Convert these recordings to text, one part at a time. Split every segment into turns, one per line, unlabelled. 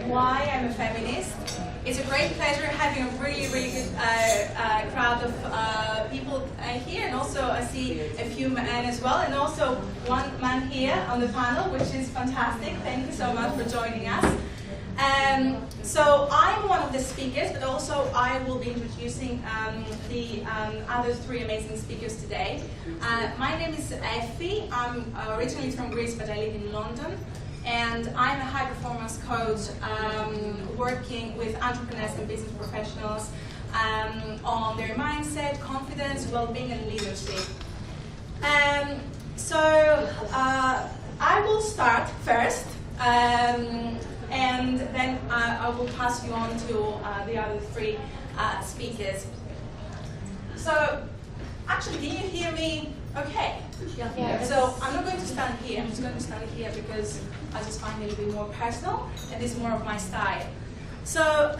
Why I'm a feminist. It's a great pleasure having a really good crowd of people here, and also I see a few men as well, and also one man here on the panel, which is fantastic. Thank you so much for joining us. So I'm one of the speakers, but also I will be introducing the other three amazing speakers today. My name is Effie. I'm originally from Greece, but I live in London. And I'm a high-performance coach working with entrepreneurs and business professionals on their mindset, confidence, well-being, and leadership. So I will start first, and then I will pass you on to the other three speakers. So, actually, can you hear me okay? Yeah. So I'm not going to stand here. I'm just going to stand here because I just find it a little bit more personal, and it's more of my style. So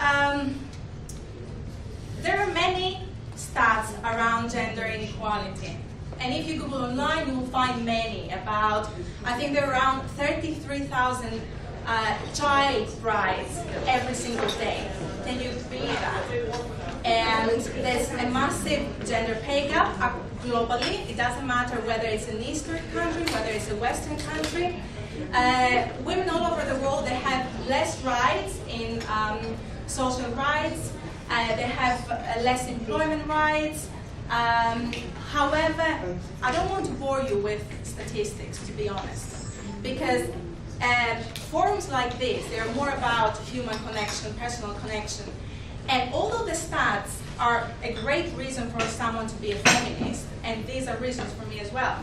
there are many stats around gender inequality, and if you Google online, you will find many about. I think there are around 33,000 child brides every single day. Can you believe that? And there's a massive gender pay gap globally. It doesn't matter whether it's an Eastern country, whether it's a Western country. Women all over the world, they have less rights in social rights. They have less employment rights. However, I don't want to bore you with statistics, to be honest, because forums like this, they're more about human connection, personal connection. And although the stats are a great reason for someone to be a feminist, and these are reasons for me as well,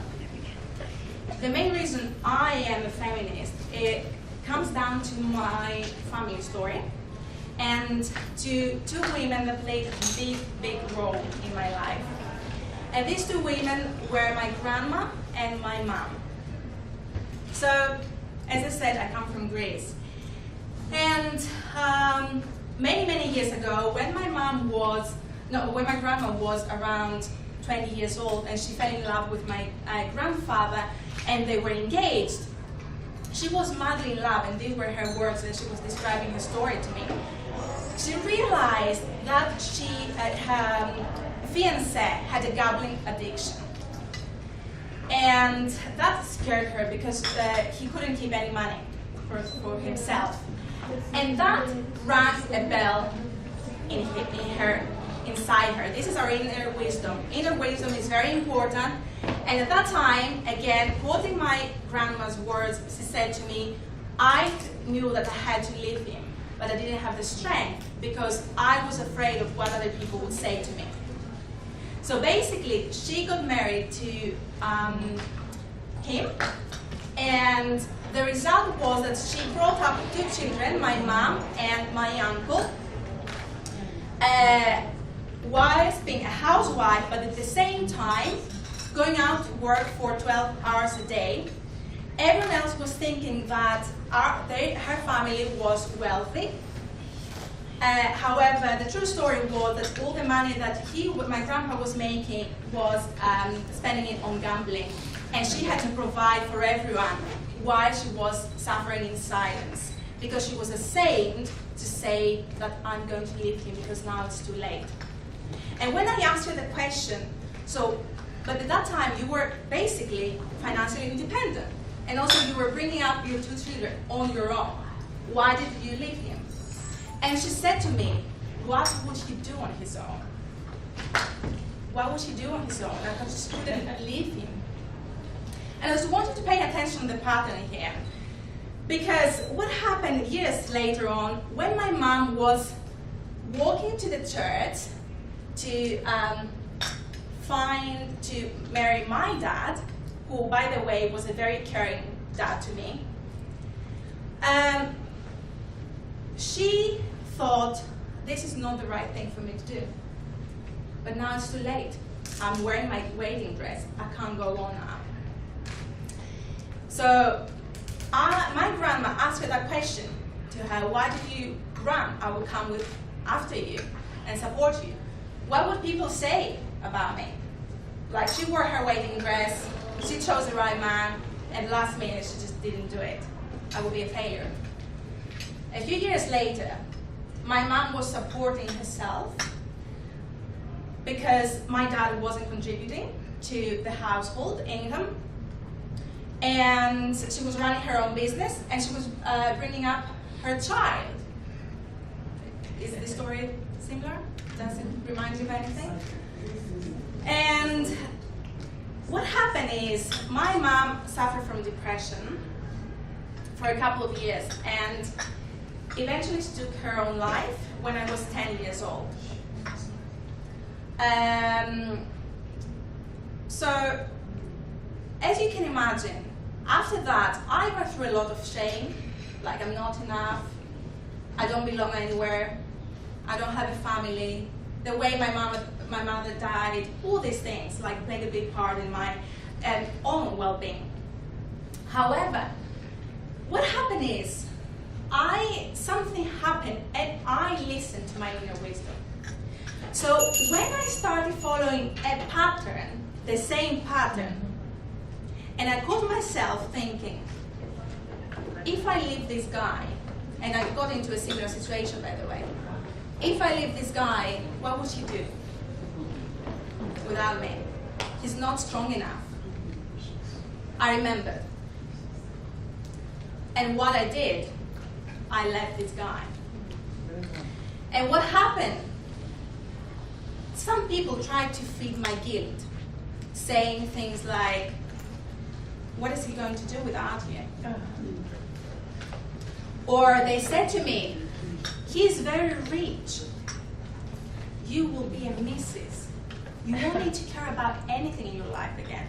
the main reason I am a feminist, it comes down to my family story and to two women that played a big role in my life. And these two women were my grandma and my mom. So, as I said, I come from Greece. And many years ago, when my grandma was around 20 years old, and she fell in love with my grandfather, and they were engaged. She was madly in love, and these were her words, and she was describing her story to me. She realized that her fiancé had a gambling addiction. And that scared her because he couldn't keep any money for himself. And that rang a bell inside her. This is our inner wisdom. Inner wisdom is very important. And at that time, again, quoting my grandma's words, she said to me, I knew that I had to leave him, but I didn't have the strength because I was afraid of what other people would say to me. So basically, she got married to him, and the result was that she brought up two children, my mom and my uncle, whilst being a housewife, but at the same time going out to work for 12 hours a day. Everyone else was thinking that her family was wealthy. However, the true story was that all the money that my grandpa was making was spending it on gambling, and she had to provide for everyone while she was suffering in silence, because she was ashamed to say that I'm going to leave him because now it's too late. And when I asked her the question, but at that time you were basically financially independent, and also you were bringing up your two children on your own. Why did you leave him? And she said to me, what would he do on his own? What would he do on his own? I just couldn't leave him. And I just wanted to pay attention to the pattern here. Because what happened years later on, when my mom was walking to the church to marry my dad, who, by the way, was a very caring dad to me, she thought, this is not the right thing for me to do. But now it's too late. I'm wearing my wedding dress. I can't go on now. So my grandma asked her that question to her, why did you run? I will come after you and support you. What would people say about me? Like, she wore her wedding dress, she chose the right man, and last minute she just didn't do it. I would be a failure. A few years later, my mom was supporting herself because my dad wasn't contributing to the household income, and she was running her own business, and she was bringing up her child. Is the story similar? Does it remind you of anything? And what happened is my mom suffered from depression for a couple of years, and eventually she took her own life when I was 10 years old. So, as you can imagine, after that, I went through a lot of shame, like I'm not enough, I don't belong anywhere, I don't have a family, the way my mother died, all these things like played a big part in my own well-being. However, what happened is, something happened and I listened to my inner wisdom. So when I started following a pattern, the same pattern, and I caught myself thinking, if I leave this guy, and I got into a similar situation by the way, if I leave this guy, what would he do without me? He's not strong enough. I remembered. And what I did, I left this guy. And what happened? Some people tried to feed my guilt, saying things like, what is he going to do without you? Or they said to me, he is very rich. You will be a missus. You won't need to care about anything in your life again.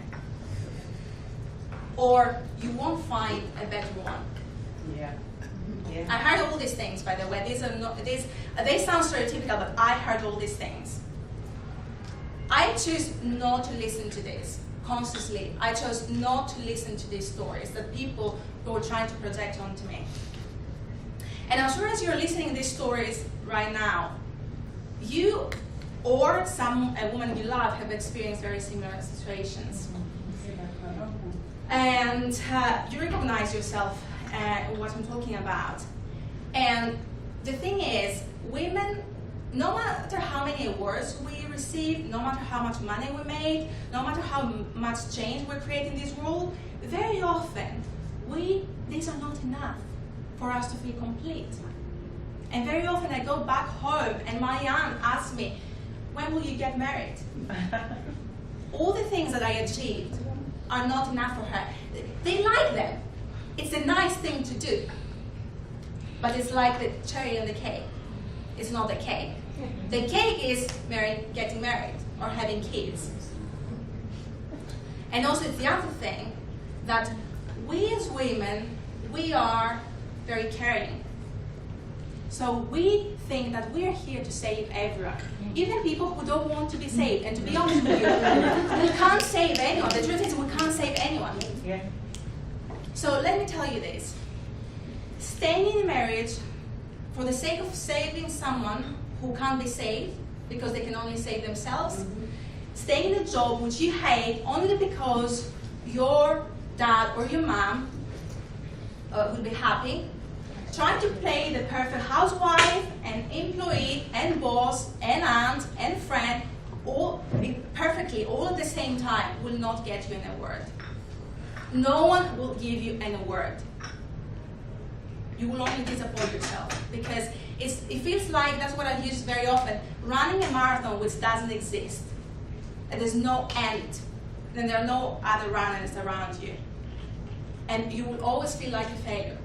Or you won't find a better one.
Yeah.
I heard all these things, by the way. They sound stereotypical, but I heard all these things. I choose not to listen to this consciously. I chose not to listen to these stories that people were trying to project onto me. And as sure as you're listening to these stories right now, you or a woman you love have experienced very similar situations. And you recognize yourself what I'm talking about. And the thing is, women, no matter how many awards we receive, no matter how much money we make, no matter how much change we're creating in this world, very often, these are not enough for us to feel complete. And very often I go back home and my aunt asks me, when will you get married? All the things that I achieved are not enough for her. They like them. It's a nice thing to do. But it's like the cherry on the cake. It's not the cake. The cake is getting married or having kids. And also it's the other thing that we as women, we are very caring. So we think that we are here to save everyone. Even people who don't want to be saved. And to be honest with you, we can't save anyone. The truth is we can't save anyone.
Yeah.
So let me tell you this. Staying in a marriage for the sake of saving someone who can't be saved because they can only save themselves, staying in a job which you hate only because your dad or your mom will be happy, trying to play the perfect housewife and employee and boss and aunt and friend all perfectly all at the same time will not get you an award. No one will give you an award. You will only disappoint yourself because it feels like, that's what I use very often, running a marathon which doesn't exist. And there's no end. Then there are no other runners around you. And you will always feel like a failure.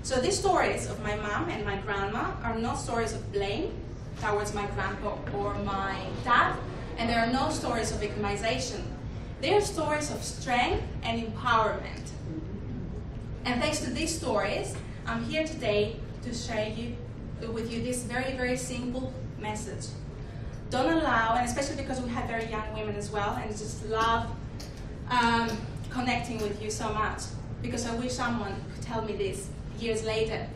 So these stories of my mom and my grandma are not stories of blame towards my grandpa or my dad, and there are no stories of victimization. They are stories of strength and empowerment. And thanks to these stories, I'm here today to share with you this very, very simple message. Don't allow, and especially because we have very young women as well, and just love connecting with you so much, because I wish someone could tell me this years later.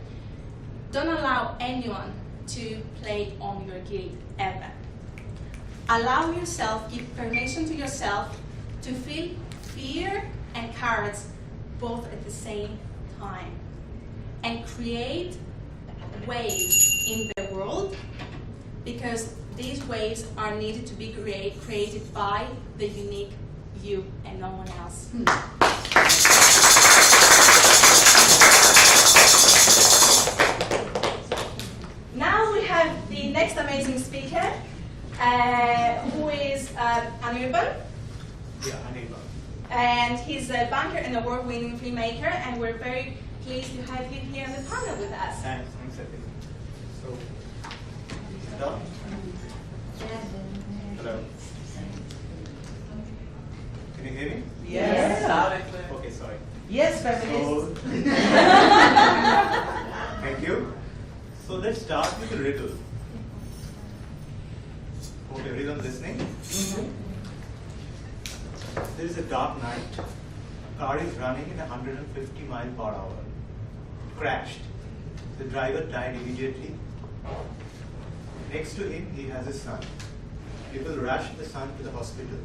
Don't allow anyone to play on your guilt ever. Allow yourself, give permission to yourself to feel fear and courage both at the same time, and create waves in the world, because these waves are needed to be created by the unique you and no one else. Now we have the next amazing speaker, who is Anirban.
Yeah, Anirban.
And he's a banker and award-winning filmmaker, and we're very pleased to have you here on the panel with us.
Thanks, Epi. So, start. Hello. Can you hear me?
Yes.
Okay, sorry.
Yes, feminist.
So, thank you. So let's start with a riddle. Hope everyone listening. There is a dark night. A car is running at 150 miles per hour. It crashed. The driver died immediately. Next to him, he has a son. People rush the son to the hospital.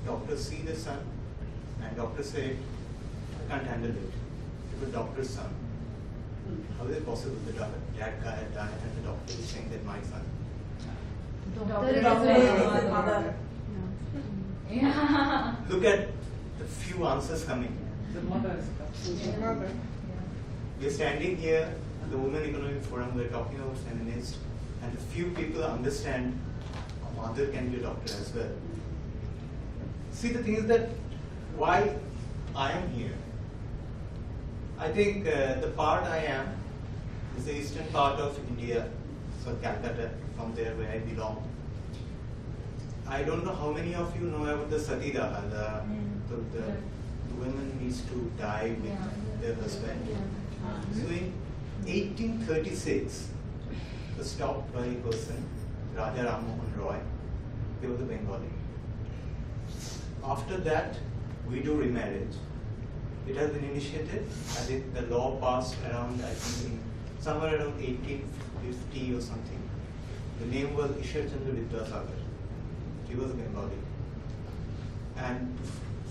Doctors see the son, and doctor said, "I can't handle it." It was doctor's son. How is it possible the dad guy had died and the doctor is saying that my son?
Yeah.
Look at the few answers coming.
The mother.
We're standing here at the Women Economic Forum, we're talking about feminists, and a few people understand a mother can be a doctor as well. See, the thing is that why I am here. I think the part I am is the eastern part of India, so Calcutta, from there where I belong. I don't know how many of you know about the Satidaha, the women needs to die with their husband. So in 1836, was stopped by a person, Raja Ram Mohan Roy. They were the Bengali. After that, widow remarriage. It has been initiated. I think the law passed around, I think, somewhere around 1850 or something. The name was Ishar Chandra Vidyasagar. He was a Bengali. And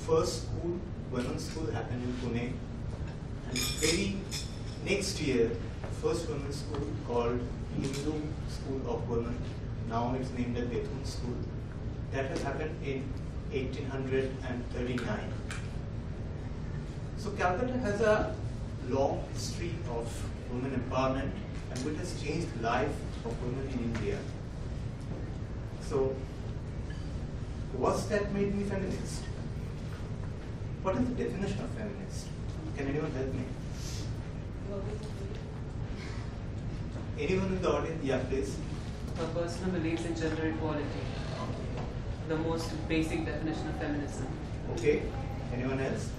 first school, women's school happened in Pune. And very next year, first women's school called Hindu School of Women. Now it's named as Bethune School. That has happened in 1839. So Calcutta has a long history of women empowerment, and which has changed the life of women in India. So what's that made me feminist? What is the definition of feminist? Can anyone help me? Anyone in the audience? Yeah, please.
A person who believes in gender equality. The most basic definition of feminism.
Okay. Anyone else?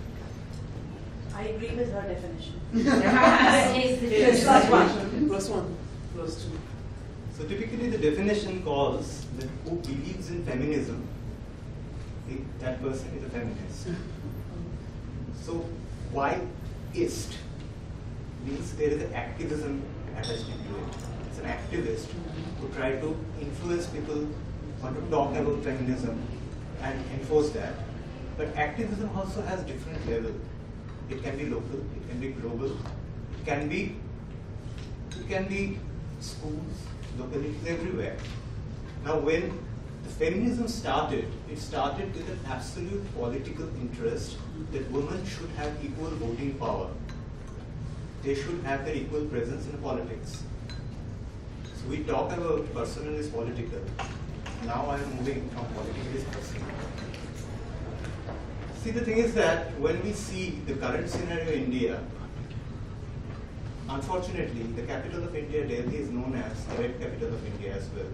I agree with her definition.
Yes.
Plus one.
Plus two.
So typically the definition calls that who believes in feminism, that person is a feminist. So why ist means there is an activism attached into it. It's an activist who try to influence people, want to talk about feminism and enforce that. But activism also has different levels. It can be local, it can be global, it can be schools, localities, everywhere. Now when the feminism started, it started with an absolute political interest that women should have equal voting power. They should have their equal presence in politics. So we talk about personal is political. Now I am moving from political is personal. See, the thing is that when we see the current scenario in India, unfortunately, the capital of India, Delhi, is known as the red capital of India as well.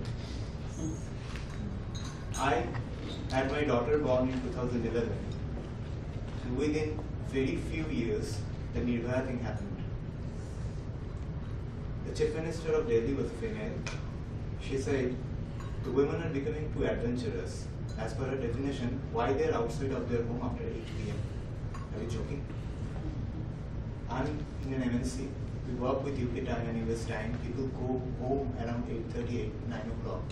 I had my daughter born in 2011, and within very few years, the Nirbhaya thing happened. The chief minister of Delhi was a female. She said, the women are becoming too adventurous. As per her definition, why they are outside of their home after 8 p.m. Are you joking? I'm in an MNC. We work with UK time and US time. People go home around 8:30, 9 o'clock.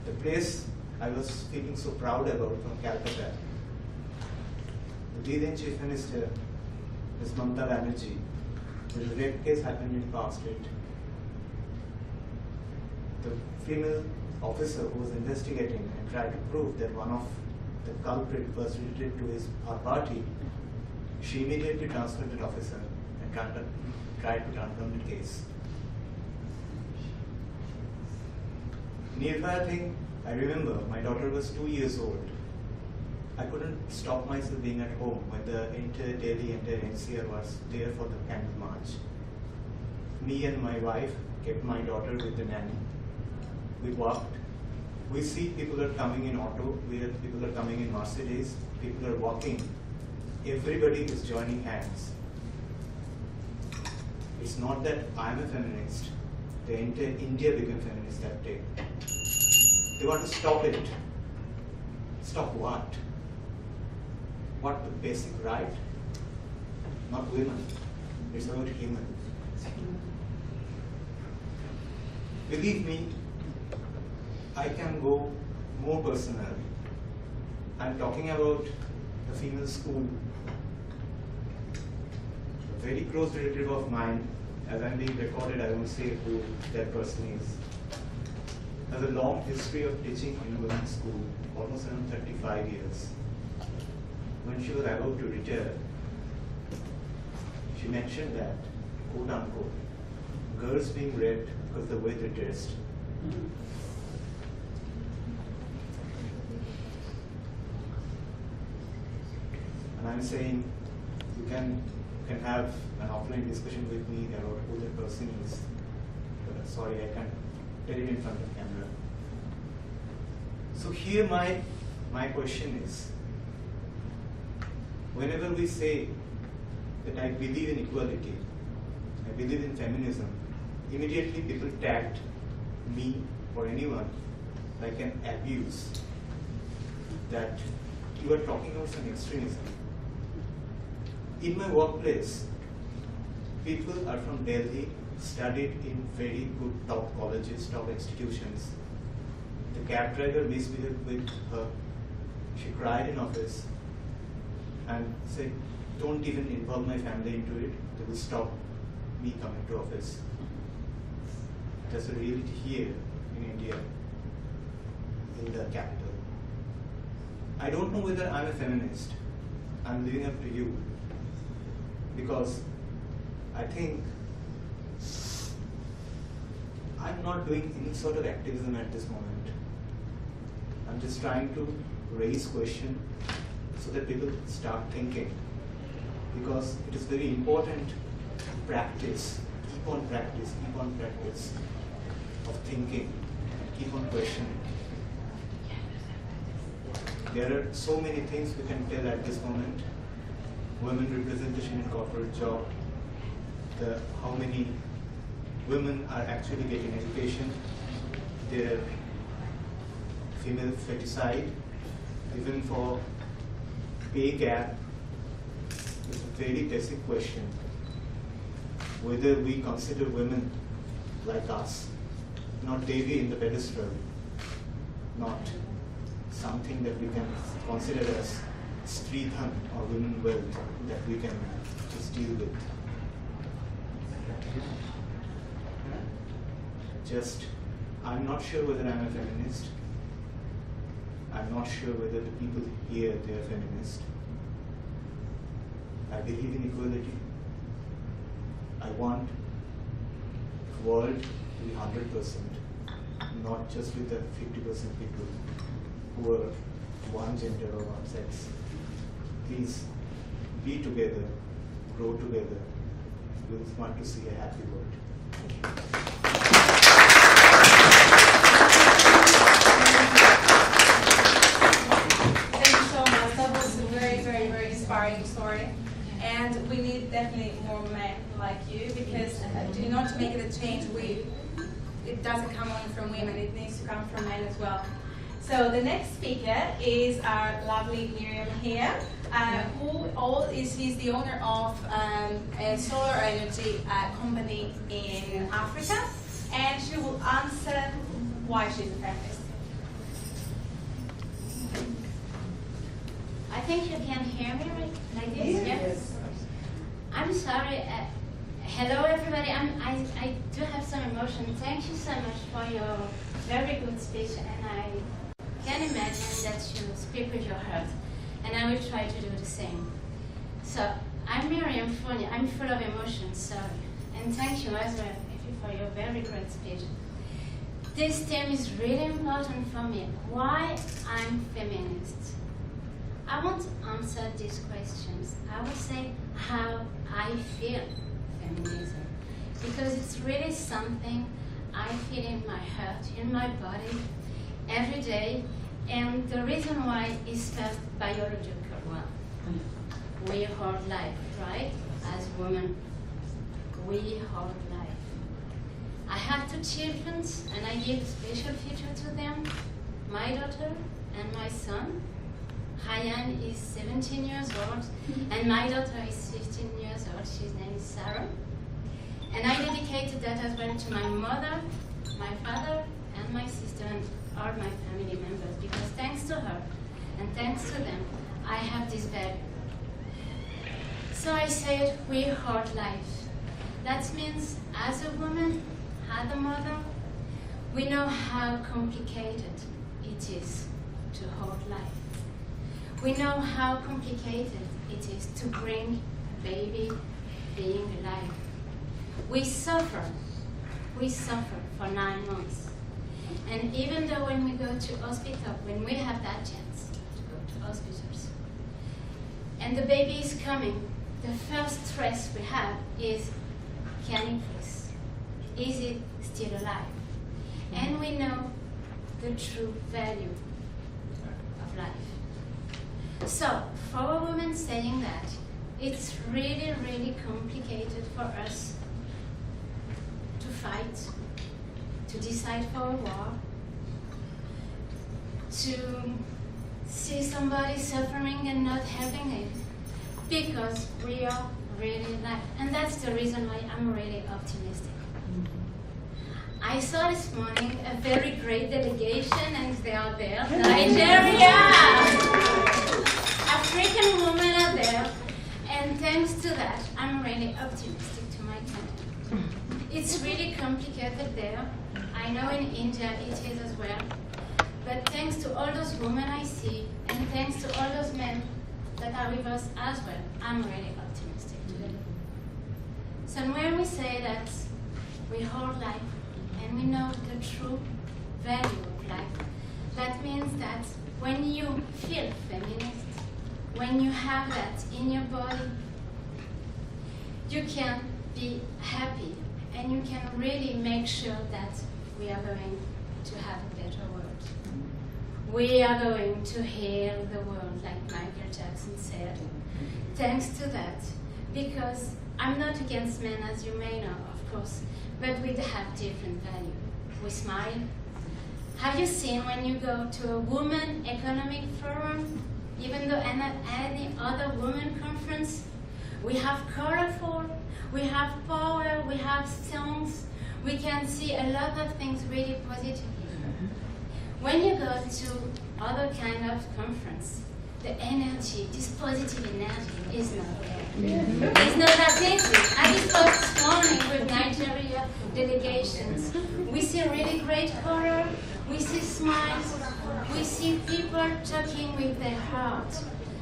The place I was feeling so proud about from Calcutta. The leading chief minister, Ms. Mamata Banerjee, the rape case happened in Park Street. The female officer who was investigating and tried to prove that one of the culprit was related to her party, she immediately transferred that officer and tried to turn down the case. Nearby thing, I remember my daughter was 2 years old. I couldn't stop myself being at home when the entire NCR was there for the candle march. Me and my wife kept my daughter with the nanny. We walked. We see people are coming in auto, people are coming in Mercedes, people are walking. Everybody is joining hands. It's not that I'm a feminist. The entire India became feminist that day. They want to stop it. Stop what? What, the basic right? Not women. It's about human. Believe me, I can go more personal. I'm talking about the female school. A very close relative of mine, as I'm being recorded, I won't say who that person is, has a long history of teaching in a women's school, almost around 35 years. When she was about to retire, she mentioned that, quote unquote, girls being raped because of the way they dressed. And I'm saying you can have an offline discussion with me about who that person is. But sorry, I can't tell it in front of camera. So here my question is, whenever we say that I believe in equality, I believe in feminism, immediately people tagged me or anyone like an abuse, that you are talking about some extremism. In my workplace, people are from Delhi, studied in very good top colleges, top institutions. The cab driver misbehaved with her. She cried in office and said, don't even involve my family into it. They will stop me coming to office. That's a reality here in India, in the capital. I don't know whether I'm a feminist. I'm leaving up to you. Because I think I'm not doing any sort of activism at this moment. I'm just trying to raise questions so that people start thinking. Because it is very important to practice, keep on practice of thinking, keep on questioning. There are so many things we can tell at this moment. Women representation in corporate job, how many women are actually getting education, their female feticide, even for pay gap. It's a very basic question, whether we consider women like us, not daily in the pedestal, not something that we can consider as Streetham or women wealth that we can just deal with. I'm not sure whether I'm a feminist. I'm not sure whether the people here, they are feminist. I believe in equality. I want the world to be 100%, not just with the 50% people who are one gender or one sex. Please be together, grow together. We want to see a happy world.
Thank you so much. That was a very, very, very inspiring story. And we need definitely more men like you, because in order to make it a change, it doesn't come only from women, it needs to come from men as well. So the next speaker is our lovely Miriam here, she's the owner of a solar energy company in Africa, and she will answer why she's a feminist.
think you can hear me like this. Yes. I'm sorry. Hello, everybody. I do have some emotion. Thank you so much for your very good speech, and I can imagine that you speak with your heart, and I will try to do the same. So I'm Miriam Fournier. I'm full of emotion. Sorry, and thank you as well for your very great speech. This theme is really important for me. Why I'm feminist? I won't answer these questions. I will say how I feel feminism, because it's really something I feel in my heart, in my body, every day, and the reason why is first biological one. We hold life, right? As women, we hold life. I have 2 children, and I give special feature to them, my daughter and my son. Ryan is 17 years old, and my daughter is 15 years old. She's name is Sarah. And I dedicated that as well to my mother, my father, and my sister, and all my family members, because thanks to her, and thanks to them, I have this value. So I said, we hold life. That means, as a woman, as a mother, we know how complicated it is to hold life. We know how complicated it is to bring a baby being alive. We suffer for 9 months. And even though when we go to hospital, when we have that chance to go to hospitals, and the baby is coming, the first stress we have is, can it breathe? Is it still alive? And we know the true value of life. So, for a woman saying that, it's really, really complicated for us to fight, to decide for a war, to see somebody suffering and not having it, because we are really alive. And that's the reason why I'm really optimistic. I saw this morning a very great delegation, and they are there. Nigeria! African women are there, and thanks to that, I'm really optimistic to my country. It's really complicated there. I know in India it is as well. But thanks to all those women I see, and thanks to all those men that are with us as well, I'm really optimistic today. So when we say that we hold life, and we know the true value of life, that means that when you feel feminist, when you have that in your body, you can be happy, and you can really make sure that we are going to have a better world. We are going to heal the world, like Michael Jackson said. Thanks to that, because I'm not against men, as you may know, of course, but we have different value. We smile. Have you seen when you go to a woman economic forum, even though any other women conference, we have colorful, we have power, we have songs, we can see a lot of things really positively. When you go to other kind of conference, the energy, this positive energy is not there. It's not that easy. I discussed this morning with Nigeria delegations. We see really great color, we see smiles, we see people talking with their heart.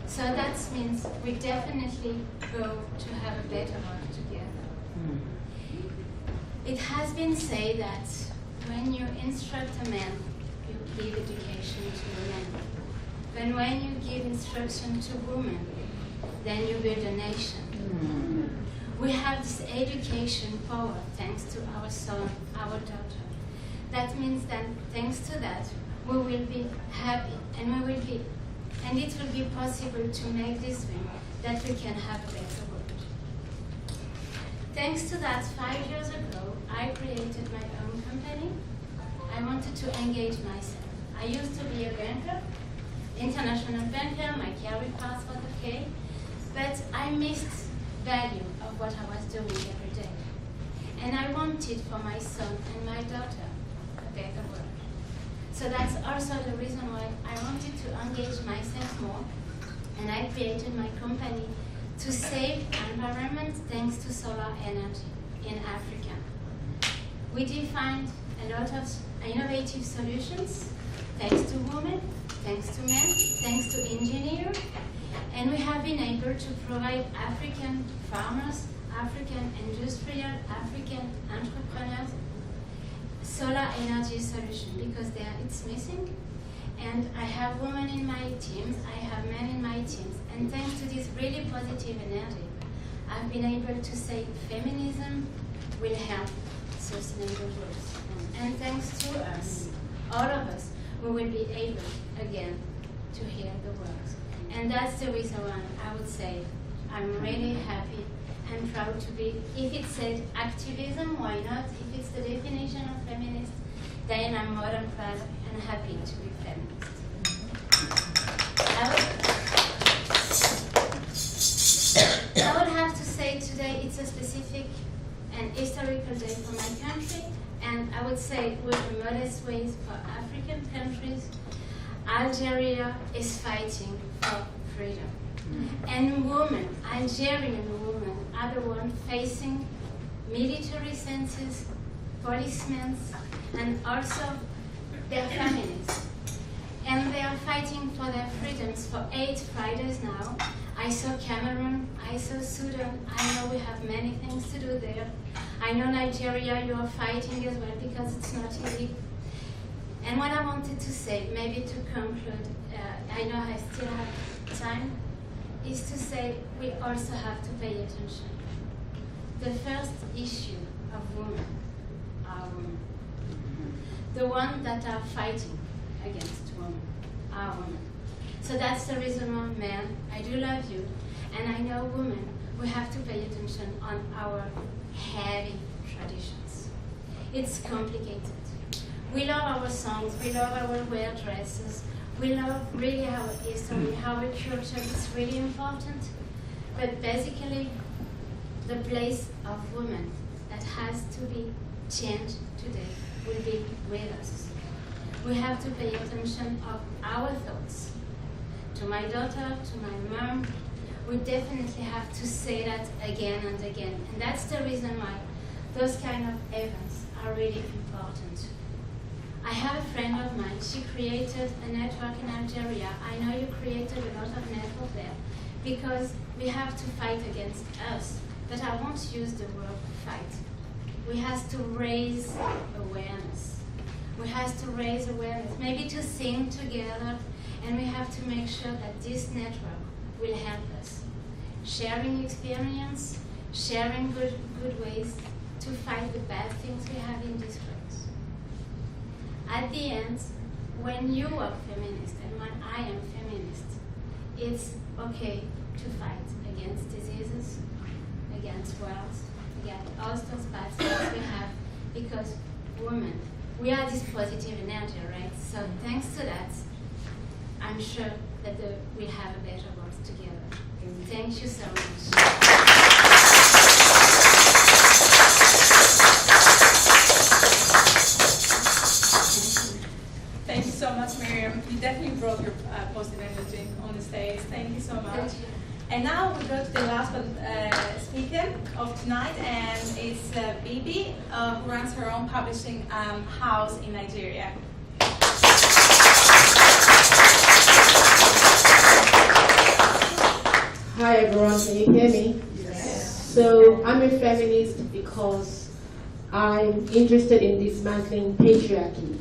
So that means we definitely go to have a better world together. It has been said that when you instruct a man, you give education to a man. But when you give instruction to women, then you build a nation. We have this education power thanks to our son, our daughter. That means that thanks to that, we will be happy, and it will be possible to make this dream that we can have a better world. Thanks to that, 5 years ago, I created my own company. I wanted to engage myself. I used to be a banker, international banker, my career path was okay, but I missed value of what I was doing every day. And I wanted for my son and my daughter a better world. So that's also the reason why I wanted to engage myself more and I created my company to save environment thanks to solar energy in Africa. We defined a lot of innovative solutions thanks to women, thanks to men, thanks to engineers, and we have been able to provide African farmers, African industrial, African entrepreneurs solar energy solution because it's missing. And I have women in my teams, I have men in my teams, and thanks to this really positive energy, I've been able to say feminism will help sustainable growth. And thanks to us, all of us, we will be able again to hear the words. And that's the reason why I would say I'm really happy and proud to be. If it said activism, why not? If it's the definition of feminist, then I'm more than proud and happy to be feminist. I would have to say today it's a specific and historical day for my country, and I would say with a modest ways for African countries. Algeria is fighting for freedom. And women, Algerian women, are the ones facing military census, policemen, and also they're feminists. And they are fighting for their freedoms for 8 Fridays now. I saw Cameroon, I saw Sudan, I know we have many things to do there. I know Nigeria, you are fighting as well because it's not easy. And what I wanted to say, maybe to conclude, I know I still have time, is to say we also have to pay attention. The first issue of women are women. The ones that are fighting against women are women. So that's the reason why, men, I do love you, and I know women, we have to pay attention on our heavy traditions. It's complicated. We love our songs, we love our wear dresses, we love really our history, our culture, it's really important. But basically, the place of women that has to be changed today will be with us. We have to pay attention of our thoughts. To my daughter, to my mom, we definitely have to say that again and again. And that's the reason why those kind of events are really important. I have a friend of mine, she created a network in Algeria. I know you created a lot of network there because we have to fight against us. But I won't use the word fight. We have to raise awareness. We have to raise awareness, maybe to sing together, and we have to make sure that this network will help us. Sharing experience, sharing good ways to fight the bad things we have in this place. At the end, when you are feminist and when I am feminist, it's okay to fight against diseases, against wars, against all those bad things we have, because women, we are this positive energy, right? So thanks to that, I'm sure that we'll have a better world together. Thank you so much.
Thank you so much, Miriam. You definitely brought your positive energy on the stage. Thank you so much.
Thank you.
And now we go to the last speaker of tonight, and it's Bibi, who runs her own publishing house in Nigeria.
Hi everyone, can you hear me? Yes. So I'm a feminist because I'm interested in dismantling patriarchy.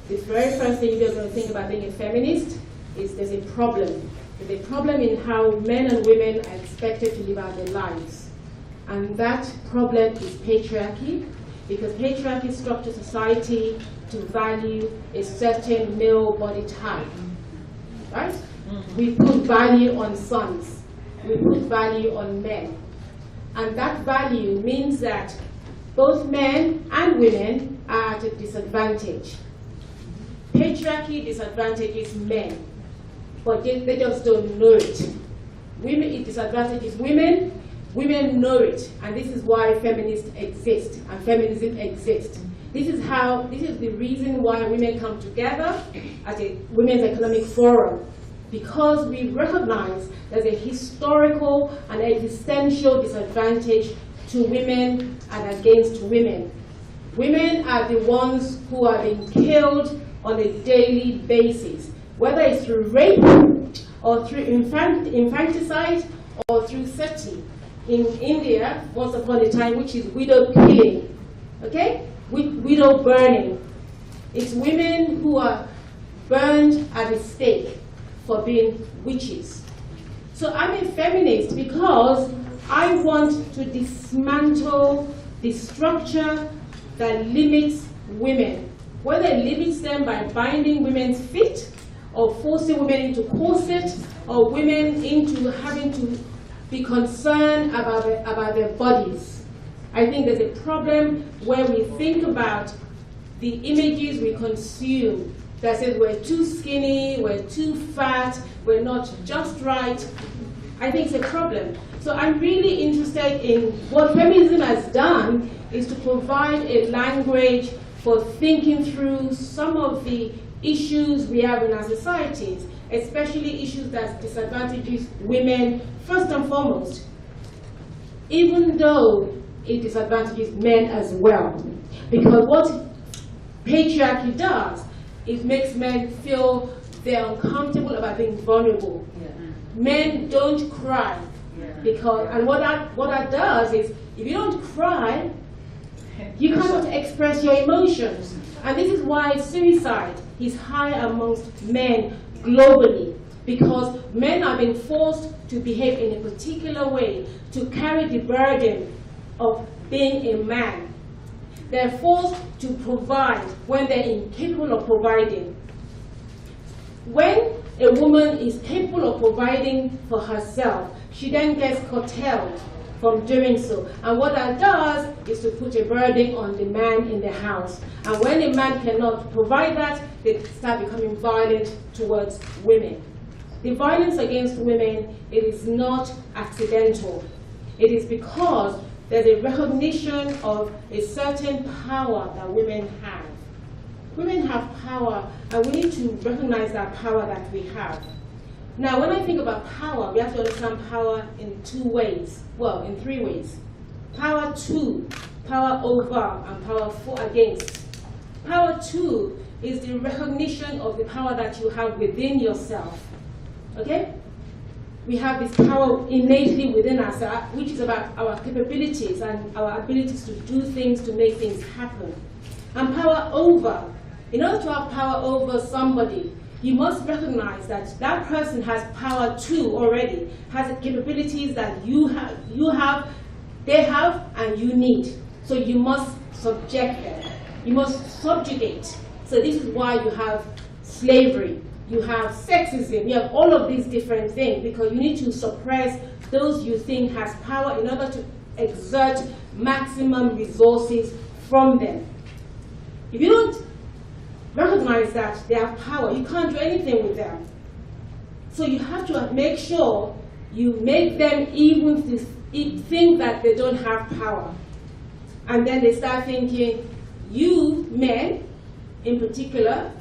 The very first thing you're going to think about being a feminist is there's a problem. There's a problem in how men and women are expected to live out their lives. And that problem is patriarchy, because patriarchy structures society to value a certain male body type. Right? We put value on sons. We put value on men. And that value means that both men and women are at a disadvantage. Patriarchy disadvantages men, but they just don't know it. Women, it disadvantages women, women know it, and this is why feminists exist and feminism exists. This is the reason why women come together at a Women's Economic Forum. because we recognize there's a historical and existential disadvantage to women and against women. Women are the ones who are being killed on a daily basis, whether it's through rape or through infanticide or through sati. In India, once upon a time, which is widow killing, okay? Widow burning. It's women who are burned at the stake for being witches. So I'm a feminist because I want to dismantle the structure that limits women, whether it limits them by binding women's feet or forcing women into corset or women into having to be concerned about their bodies. I think there's a problem where we think about the images we consume that says we're too skinny, we're too fat, we're not just right. I think it's a problem. So I'm really interested in what feminism has done is to provide a language for thinking through some of the issues we have in our societies, especially issues that disadvantages women first and foremost, even though it disadvantages men as well. Because what patriarchy does, it makes men feel they're uncomfortable about being vulnerable. Men don't cry, because, and what that does is, if you don't cry, you cannot express your emotions. And this is why suicide is high amongst men globally, because men are being forced to behave in a particular way, to carry the burden of being a man. They're forced to provide when they're incapable of providing. When a woman is capable of providing for herself, she then gets curtailed from doing so. And what that does is to put a burden on the man in the house. And when a man cannot provide that, they start becoming violent towards women. The violence against women, it is not accidental. It is because there's a recognition of a certain power that women have. Women have power, and we need to recognize that power that we have. Now, when I think about power, we have to understand power in two ways. Well, in three ways. Power to, power over, and power for against. Power to is the recognition of the power that you have within yourself. Okay? We have this power innately within us, which is about our capabilities and our abilities to do things, to make things happen. And power over. In order to have power over somebody, you must recognize that that person has power too already, has capabilities that you have, they have, and you need. So you must subject them. You must subjugate. So this is why you have slavery, you have sexism, you have all of these different things, because you need to suppress those you think has power in order to exert maximum resources from them. If you don't recognize that they have power, you can't do anything with them. So you have to make sure you make them even think that they don't have power. And then they start thinking, you men in particular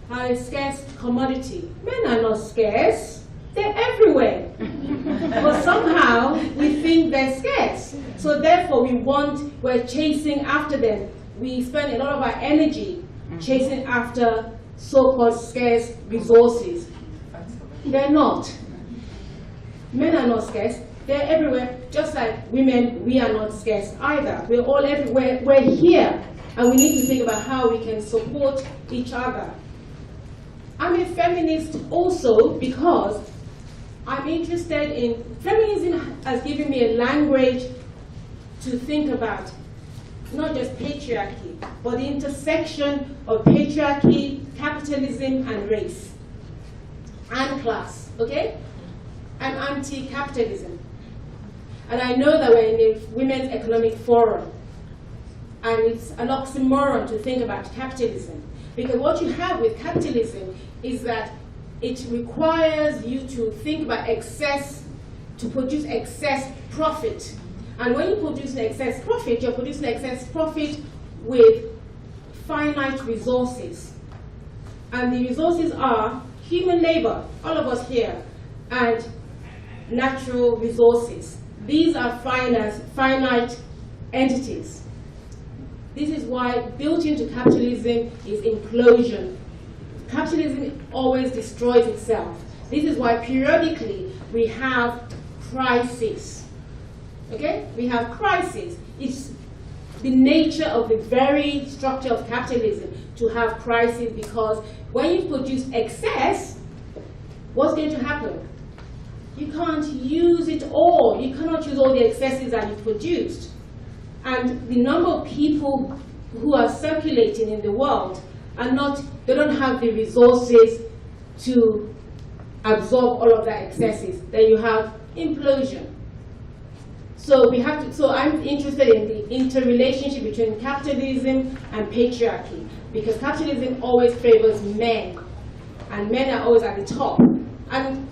are a scarce commodity. Men are not scarce, they're everywhere. But somehow we think they're scarce. So therefore we're chasing after them. We spend a lot of our energy chasing after so-called scarce resources. They're not. Men are not scarce. They're everywhere. Just like women, we are not scarce either. We're all everywhere. We're here. And we need to think about how we can support each other. I'm a feminist also because I'm interested in, feminism has given me a language to think about not just patriarchy, but the intersection of patriarchy, capitalism, and race, and class, okay? I'm anti-capitalism. And I know that we're in a Women's Economic Forum, and it's an oxymoron to think about capitalism. Because what you have with capitalism is that it requires you to think about excess, to produce excess profit. And when you produce an excess profit, you're producing excess profit with finite resources. And the resources are human labor, all of us here, and natural resources. These are finite entities. This is why built into capitalism is implosion. Capitalism always destroys itself. This is why periodically we have crises. Okay? We have crises. It's the nature of the very structure of capitalism to have crises, because when you produce excess, what's going to happen? You can't use it all. You cannot use all the excesses that you produced. And the number of people who are circulating in the world they don't have the resources to absorb all of that excesses. Then you have implosion. So I'm interested in the interrelationship between capitalism and patriarchy, because capitalism always favors men, and men are always at the top. And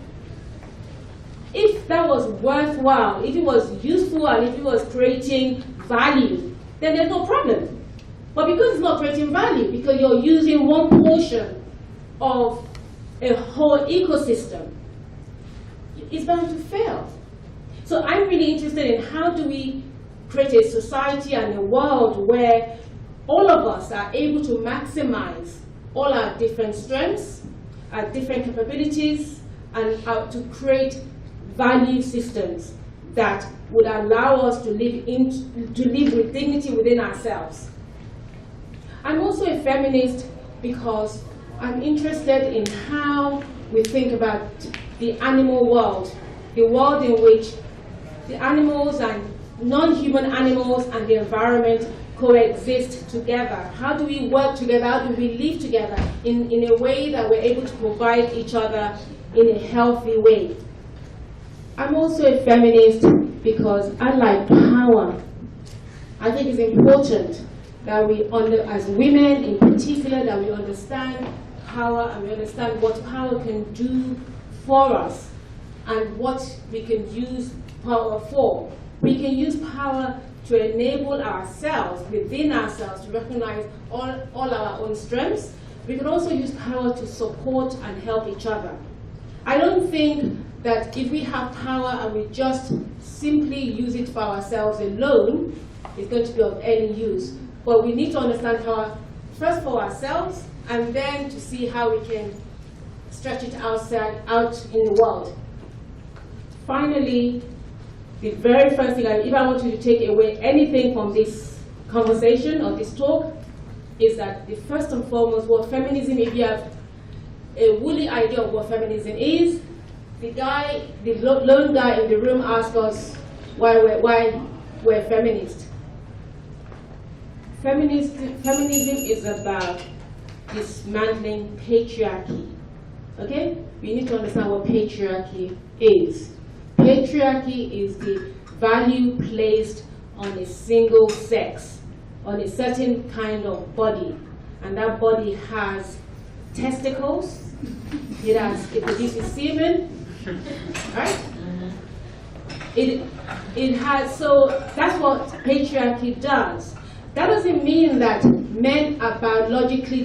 if that was worthwhile, if it was useful, and if it was creating value, then there's no problem. But because it's not creating value, because you're using one portion of a whole ecosystem, it's bound to fail. So I'm really interested in how do we create a society and a world where all of us are able to maximize all our different strengths, our different capabilities, and how to create value systems that would allow us to live with dignity within ourselves. I'm also a feminist because I'm interested in how we think about the animal world, the world in which the animals and non-human animals and the environment coexist together. How do we work together? How do we live together in a way that we're able to provide each other in a healthy way? I'm also a feminist because I like power. I think it's important that we, as women in particular, that we understand power and we understand what power can do for us and what we can use power for. We can use power to enable ourselves, within ourselves, to recognize all our own strengths. We can also use power to support and help each other. I don't think that if we have power and we just simply use it for ourselves alone, it's going to be of any use. But we need to understand power first for ourselves, and then to see how we can stretch it out in the world. Finally, the very first thing, if I want you to take away anything from this conversation or this talk, is that the first and foremost, what feminism, if you have a woolly idea of what feminism is, the lone guy in the room asked us why we're feminists. Feminism is about dismantling patriarchy. Okay? We need to understand what patriarchy is. Patriarchy is the value placed on a single sex, on a certain kind of body. And that body has testicles, it produces semen, right? It has, so that's what patriarchy does. That doesn't mean that men are biologically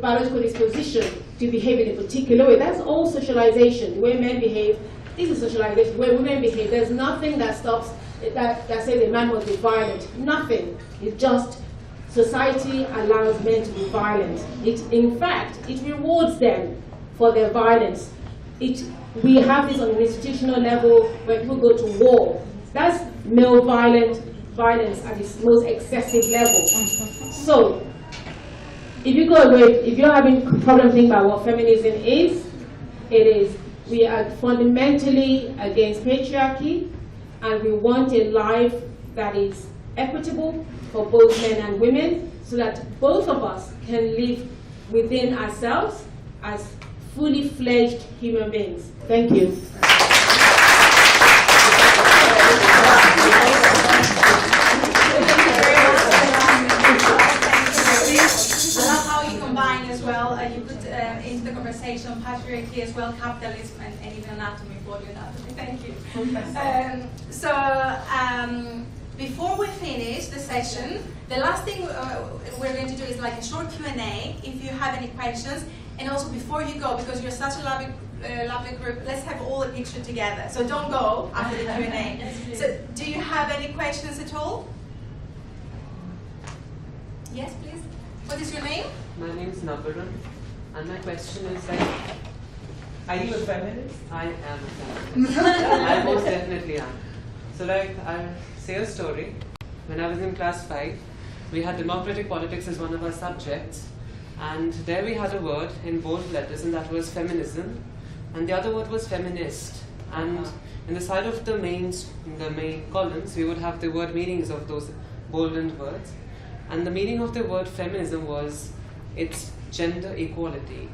biological disposition to behave in a particular way. That's all socialization. The way men behave, this is socialization. The way women behave, there's nothing that stops, that says a man must be violent. Nothing. It's just society allows men to be violent. In fact, it rewards them for their violence. We have this on an institutional level where people go to war. That's male violence at its most excessive level. So, if you go away, if you're having a problem thinking about what feminism is, it is we are fundamentally against patriarchy, and we want a life that is equitable for both men and women, so that both of us can live within ourselves as fully fledged human beings. Thank you.
You put into the conversation patriarchy as well, capitalism, and even anatomy, body anatomy. Thank you. Before we finish the session, the last thing we're going to do is like a short Q&A. If you have any questions, And also before you go, because you're such a lovely group, let's have all a picture together. So don't go after the Q&A. So do you have any questions at all? Yes, please. What is your name?
My name is Nabaran, and my question is like,
Are you a feminist?
I am a feminist. I most definitely am. So like, I'll say a story. When I was in class 5, we had democratic politics as one of our subjects, and there we had a word in bold letters, and that was feminism, and the other word was feminist. And in the side of the main columns, we would have the word meanings of those boldened words. And the meaning of the word feminism was it's gender equality.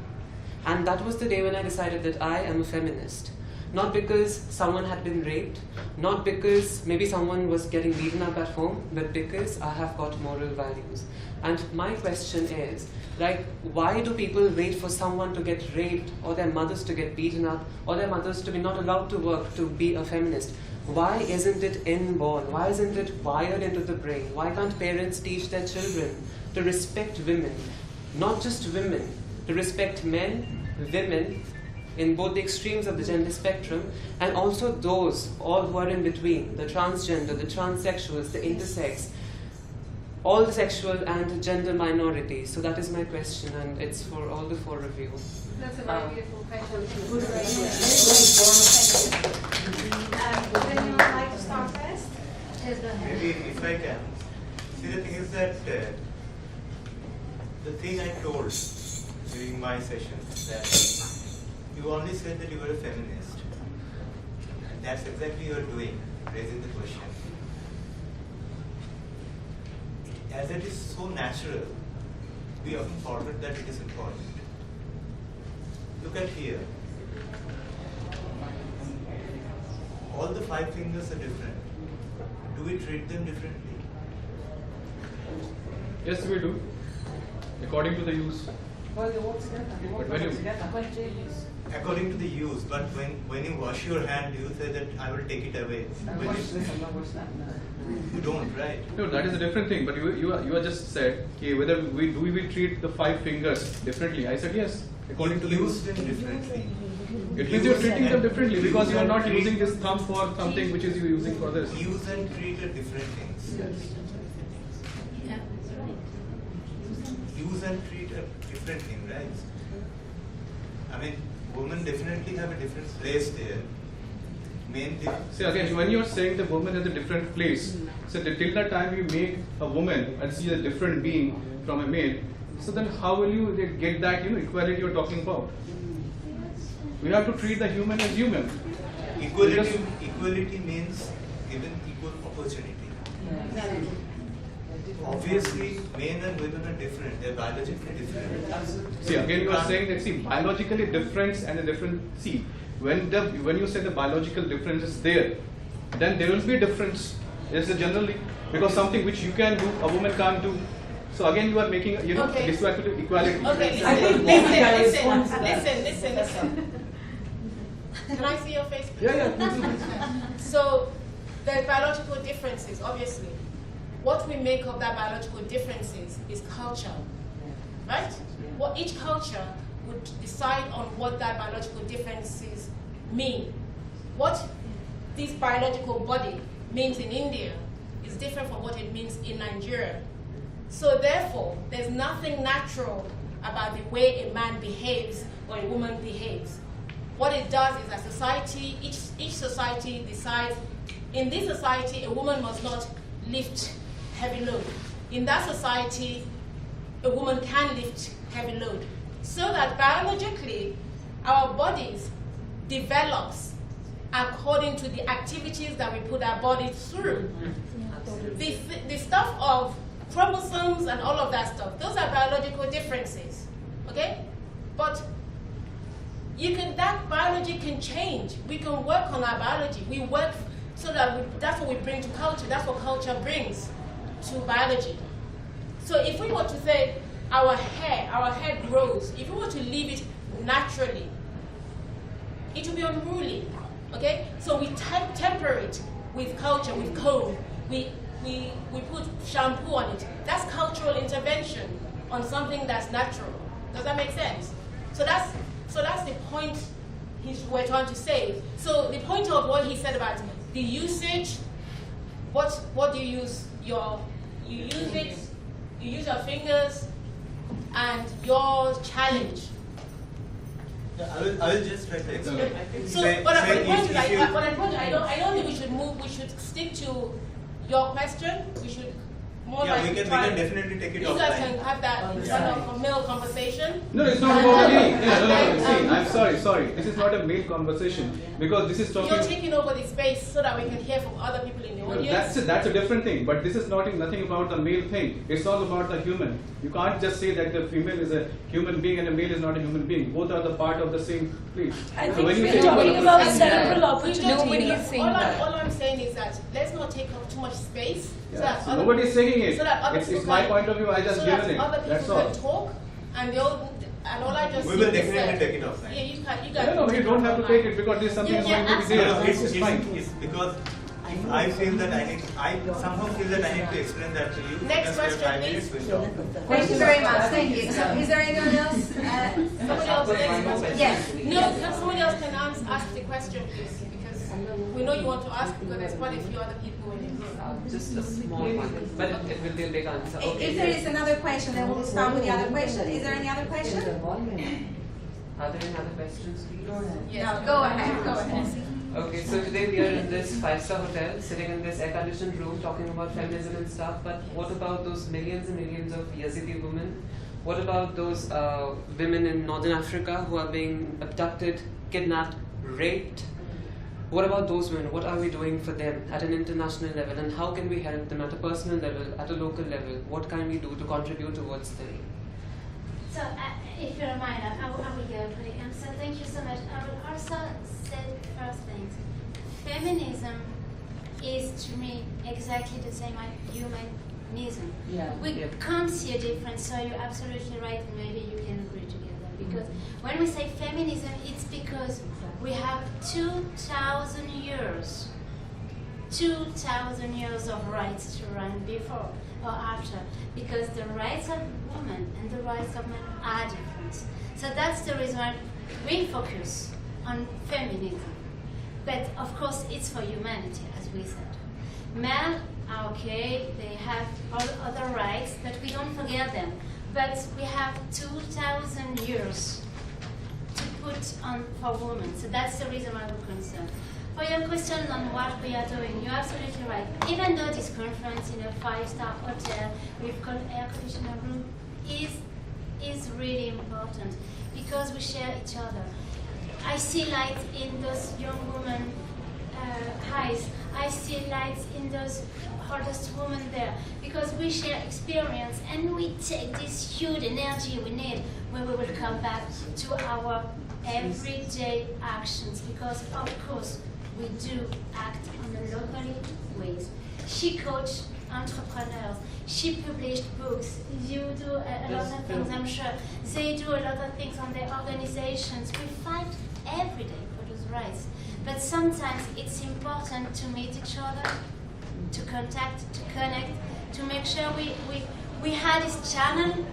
And that was the day when I decided that I am a feminist. Not because someone had been raped, not because maybe someone was getting beaten up at home, but because I have got moral values. And my question is, like, why do people wait for someone to get raped, or their mothers to get beaten up, or their mothers to be not allowed to work to be a feminist? Why isn't it inborn? Why isn't it wired into the brain? Why can't parents teach their children to respect women? Not just women, to respect men, women, in both the extremes of the gender spectrum, and also those, all who are in between, the transgender, the transsexuals, the intersex, all the sexual and gender minorities. So that is my question, and it's for all the four of you.
That's a very beautiful question. Would anyone like to start first?
Maybe if I can. See, the thing is that the thing I told during my session that you only said that you were a feminist. And that's exactly what you're doing, raising the question. As it is so natural, we often forget that it is important. Look at here. All the 5 fingers are different. Do we treat them differently?
Yes, we do. According to the use.
According to the use, but when you wash your hand, you say that I will take it away. You don't, right?
No, that is a different thing. But you are just said, okay, whether we treat the 5 fingers differently. I said yes, according to the
use
use.
them differently.
It means you are treating them differently because you are not using this thumb for something which is you using for this.
Use and treat are different things.
Yes.
Use and treat are different things, right? I mean, women definitely have a different place there. Men,
See again, when you are saying the woman has a different place, so till the time you make a woman and see a different being from a male, so then how will you get that equality you are talking about? We have to treat the human as human.
equality means given equal opportunity. Obviously, men and women are different. They are biologically different.
See, again, you are saying that, see, biologically difference and a different, see, when you say the biological difference is there, then there will be a difference. Yes, generally, because something which you can do, a woman can't do. So again, you are making,
Okay.
this equality.
Okay, listen. Can I see your face, please?
Yeah.
So, there's biological differences, obviously. What we make of that biological differences is culture, right? What each culture would decide on what that biological differences mean. What this biological body means in India is different from what it means in Nigeria. So therefore, there's nothing natural about the way a man behaves or a woman behaves. What it does is that society, each society decides, in this society, a woman must not lift heavy load. In that society, a woman can lift heavy load. So that biologically, our bodies develops according to the activities that we put our bodies through. The stuff of chromosomes and all of that stuff, those are biological differences, okay? But that biology can change. We can work on our biology. We work so that that's what we bring to culture. That's what culture brings to biology. So if we were to say our hair grows, if we were to leave it naturally, it will be unruly, okay? So we temper it with culture, with code. We put shampoo on it. That's cultural intervention on something that's natural. Does that make sense?
So that's the point we're trying to say. So the point of what he said about the usage, what do you use? You use your fingers, and your challenge.
Yeah, I will just try to explain.
So, but the point is, I don't think we should move. We should stick to your question. We should more
yeah,
like
we can definitely take it
you
offline.
guys can have that kind of a male conversation.
No, it's not about me. Yeah, no, see, I'm sorry. This is not a male conversation because this is talking.
You're taking over the space so that we can hear from other people in the audience.
That's a different thing. But this is nothing about the male thing. It's all about the human. You can't just say that the female is a human being and a male is not a human being. Both are the part of the same place.
I
So
think
when you
we're
say
talking about cerebral
We don't-
opportunity.
all I'm saying is that let's not take up too much space. So that
so
other
nobody is saying it.
so that other
It's
people
my
can-
point of view. I just
so
given
that
it.
other people
That's all.
can talk, and all I just
We
see
will
is
definitely
that-
take it offline.
Yeah, you guys.
No, you don't have to take it because this is something is going to be there. It's fine.
It's because I feel that I somehow feel that I need to explain that to you.
Next
Because we have
question,
5 minutes,
please.
we'll talk.
Thank you very much. Thank you. So, is there anyone else?
Somebody else next question.
Yes.
No, somebody else can ask the question, please, because we know you want to ask because there's quite a few other people in it.
Just a small one, but it will be a big answer.
If there is another question, then we'll start with the other question. Is there any other question?
Are there any other questions, please?
No, go ahead. Go ahead.
Okay, so today we are in this 5-star hotel, sitting in this air-conditioned room, talking about feminism and stuff. But what about those millions and millions of Yazidi women? What about those women in Northern Africa who are being abducted, kidnapped, raped? What about those women? What are we doing for them at an international level? And how can we help them at a personal level, at a local level? What can we do to contribute towards them?
So, if you don't mind, I will go quickly. So, thank you so much. I will also say first things. Feminism is, to me, exactly the same as humanism. We can't see a difference, so you're absolutely right, and maybe you can agree together. Because when we say feminism, it's because we have 2,000 years. 2,000 years of rights to run before or after, because the rights of women and the rights of men are different. So that's the reason why we focus on feminism. But of course, it's for humanity, as we said. Men are okay, they have all other rights, but we don't forget them. But we have 2,000 years to put on for women. So that's the reason why we're concerned. For your question on what we are doing, you're absolutely right. Even though this conference in a 5-star hotel with air-conditioned room is really important because we share each other. I see light in those young women eyes. I see light in those hardest women there because we share experience and we take this huge energy we need when we will come back to our everyday actions because of course we do act on the local ways. She coached entrepreneurs. She published books. You do a lot of things, I'm sure. They do a lot of things on their organizations. We fight every day for those rights. But sometimes it's important to meet each other, to contact, to connect, to make sure we have this channel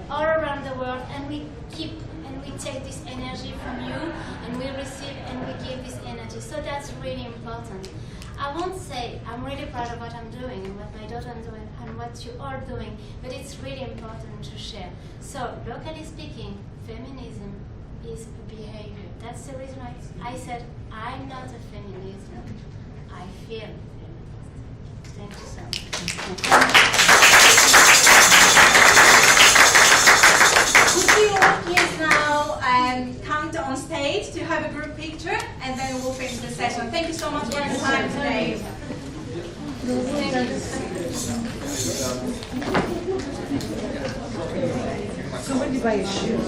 all around the world and we keep and we take this energy from you and we receive and we give this energy. So that's really important. I won't say I'm really proud of what I'm doing and what my daughter is doing and what you are doing, but it's really important to share. So locally speaking, feminism is a behavior. That's the reason why I said I'm not a feminist. I feel feminist. Thank you so much.
Could we all please now come on stage to have a group picture and then we'll finish the session. Thank you so much for your time today.
Somebody buy a shoe.